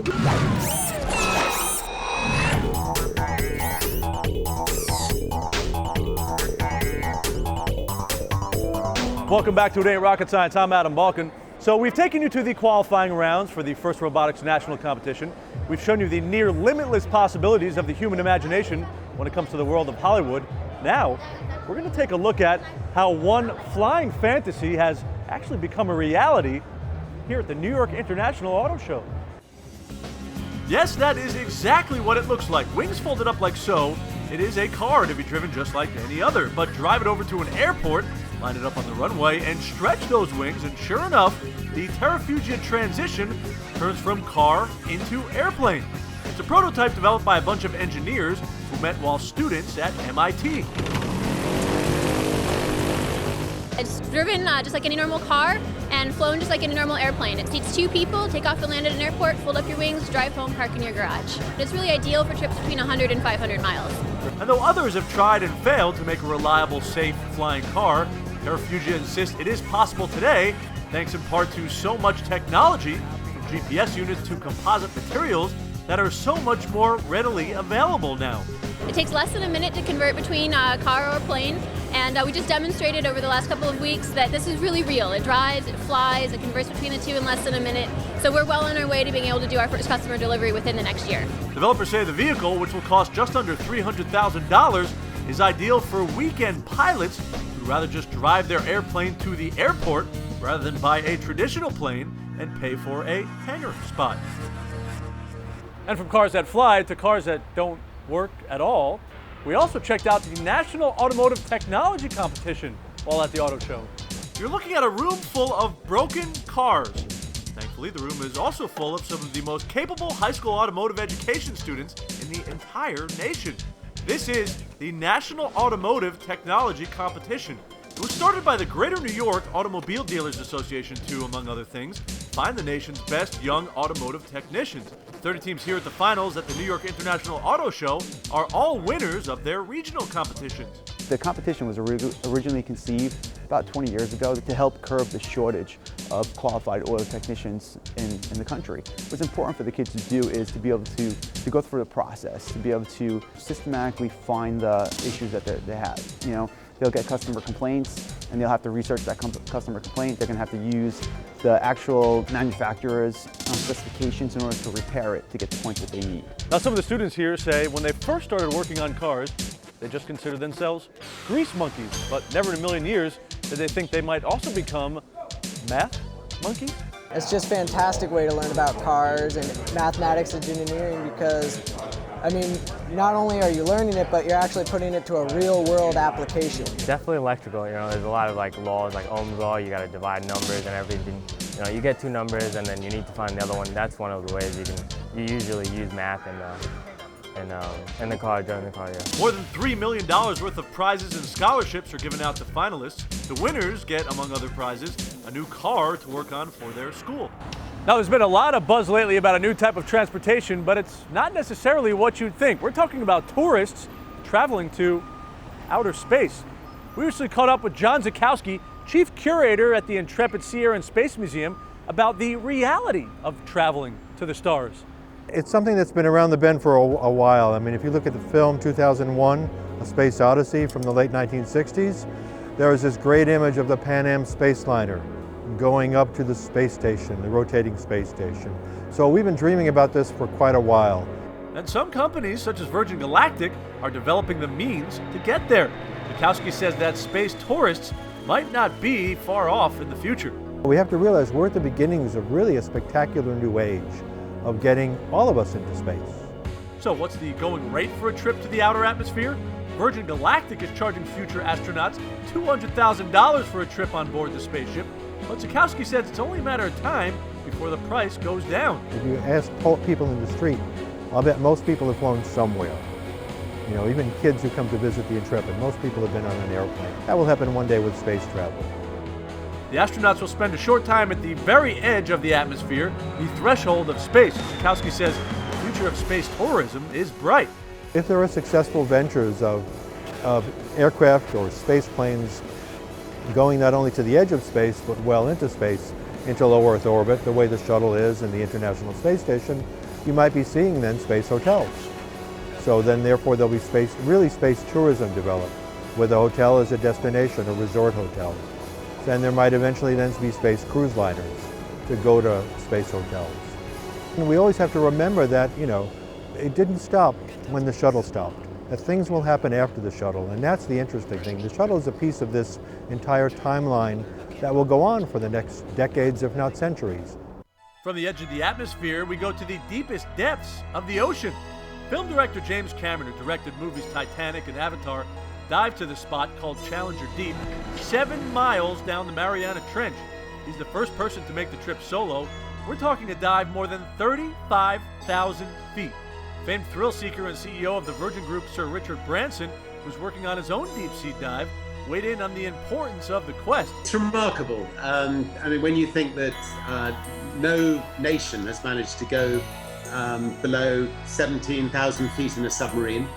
Welcome back to It Ain't Rocket Science. I'm Adam Balkin. So we've taken you to the qualifying rounds for the first robotics national competition. We've shown you the near limitless possibilities of the human imagination when it comes to the world of Hollywood. Now, we're going to take a look at how one flying fantasy has actually become a reality here at the New York International Auto Show. Yes, that is exactly what it looks like. Wings folded up like so. It is a car to be driven just like any other, but drive it over to an airport, line it up on the runway, and stretch those wings, and sure enough, the Terrafugia transition turns from car into airplane. It's a prototype developed by a bunch of engineers who met while students at MIT. It's driven just like any normal car and flown just like any normal airplane. It seats 2 people, take off and land at an airport, fold up your wings, drive home, park in your garage. It's really ideal for trips between 100 and 500 miles. And though others have tried and failed to make a reliable, safe flying car, Terrafugia insists it is possible today, thanks in part to so much technology, from GPS units to composite materials, that are so much more readily available now. It takes less than a minute to convert between car or plane, and we just demonstrated over the last couple of weeks that this is really real. It drives, it flies, it converts between the two in less than a minute, so we're well on our way to being able to do our first customer delivery within the next year. Developers say the vehicle, which will cost just under $300,000, is ideal for weekend pilots who'd rather just drive their airplane to the airport rather than buy a traditional plane and pay for a hangar spot. And from cars that fly to cars that don't work at all, we also checked out the National Automotive Technology Competition while at the auto show. You're looking at a room full of broken cars. Thankfully, the room is also full of some of the most capable high school automotive education students in the entire nation. This is the National Automotive Technology Competition. It was started by the Greater New York Automobile Dealers Association to, among other things, find the nation's best young automotive technicians. 30 teams here at the finals at the New York International Auto Show are all winners of their regional competitions. The competition was originally conceived about 20 years ago to help curb the shortage of qualified auto technicians in the country. What's important for the kids to do is to be able to go through the process, to be able to systematically find the issues that they have. You know, they'll get customer complaints and they'll have to research that customer complaint. They're going to have to use the actual manufacturer's specifications in order to repair it to get the points that they need. Now, some of the students here say when they first started working on cars, they just considered themselves grease monkeys, but never in a million years did they think they might also become math monkeys. It's just a fantastic way to learn about cars and mathematics and engineering because, I mean, not only are you learning it, but you're actually putting it to a real-world application. Definitely electrical. You know, there's a lot of laws, like Ohm's law. You got to divide numbers and everything. You know, you get 2 numbers and then you need to find the other one. That's one of the ways you usually use math in the car, during the car, yeah. More than $3 million worth of prizes and scholarships are given out to finalists. The winners get, among other prizes, a new car to work on for their school. Now, there's been a lot of buzz lately about a new type of transportation, but it's not necessarily what you'd think. We're talking about tourists traveling to outer space. We recently caught up with John Zukowski, Chief Curator at the Intrepid Sierra and Space Museum, about the reality of traveling to the stars. It's something that's been around the bend for a while. I mean, if you look at the film 2001, A Space Odyssey from the late 1960s, there was this great image of the Pan Am space liner going up to the space station, the rotating space station. So we've been dreaming about this for quite a while. And some companies, such as Virgin Galactic, are developing the means to get there. Zukowski says that space tourists might not be far off in the future. We have to realize we're at the beginnings of really a spectacular new age of getting all of us into space. So what's the going rate for a trip to the outer atmosphere? Virgin Galactic is charging future astronauts $200,000 for a trip on board the spaceship, but Zukowski says it's only a matter of time before the price goes down. If you ask people in the street, I'll bet most people have flown somewhere. You know, even kids who come to visit the Intrepid, most people have been on an airplane. That will happen one day with space travel. The astronauts will spend a short time at the very edge of the atmosphere, the threshold of space. Zukowski says the future of space tourism is bright. If there are successful ventures of aircraft or space planes going not only to the edge of space, but well into space, into low Earth orbit, the way the shuttle is and the International Space Station, you might be seeing then space hotels. So then therefore there'll be really space tourism developed, where the hotel is a destination, a resort hotel. Then there might eventually then be space cruise liners to go to space hotels. And we always have to remember that, it didn't stop when the shuttle stopped. That things will happen after the shuttle, and that's the interesting thing. The shuttle is a piece of this entire timeline that will go on for the next decades, if not centuries. From the edge of the atmosphere, we go to the deepest depths of the ocean. Film director James Cameron, who directed movies Titanic and Avatar, dived to the spot called Challenger Deep, 7 miles down the Mariana Trench. He's the first person to make the trip solo. We're talking a dive more than 35,000 feet. Famed thrill seeker and CEO of the Virgin Group, Sir Richard Branson, who's working on his own deep-sea dive, weighed in on the importance of the quest. It's remarkable. When you think that no nation has managed to go below 17,000 feet in a submarine,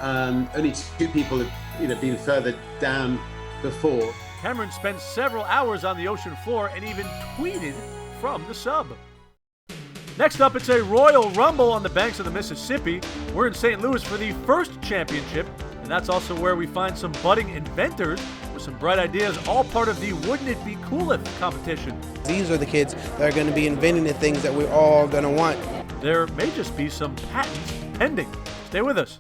only 2 people have been further down before. Cameron spent several hours on the ocean floor and even tweeted from the sub. Next up, it's a Royal Rumble on the banks of the Mississippi. We're in St. Louis for the first championship, and that's also where we find some budding inventors with some bright ideas, all part of the Wouldn't It Be Cool If competition. These are the kids that are going to be inventing the things that we're all going to want. There may just be some patents pending. Stay with us.